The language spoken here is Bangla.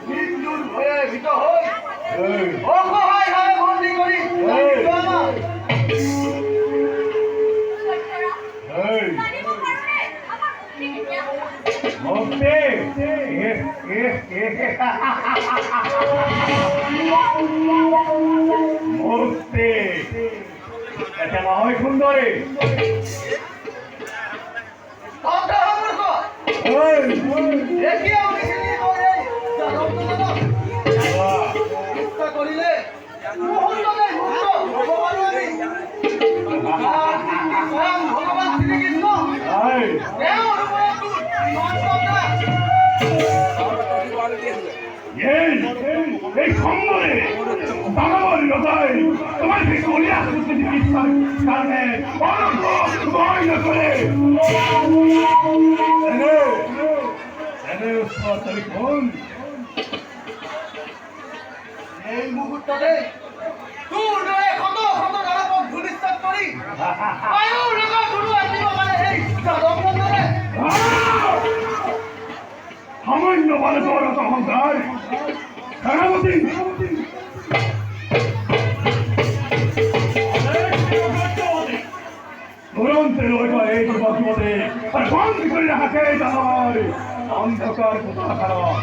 মৃত্যুর ভয়ে ভীত হই অসহায় ভাবে বন্দী করি সুন্দরী করিলে ভগবান শ্রীকৃষ্ণ এই সম্বরে ভগবান হৃদয় তোমার ভিতরিয়া চিকিৎসার কারণে ভয় করে এই মুহূর্ততে তোর দৰে শত শত জনপদ ধূলিসাৎ কৰি বায়ুৰ লগত গুৰু আহিব মানে এই যাদৱ নন্দনে সামান্য বালকৰ অহংকাৰ সেনাপতি তুরন্তে রইবা এই যুবকমতে আর বন্ধ করে রাখাকে জানার অন্ধকার কোথা খারাপ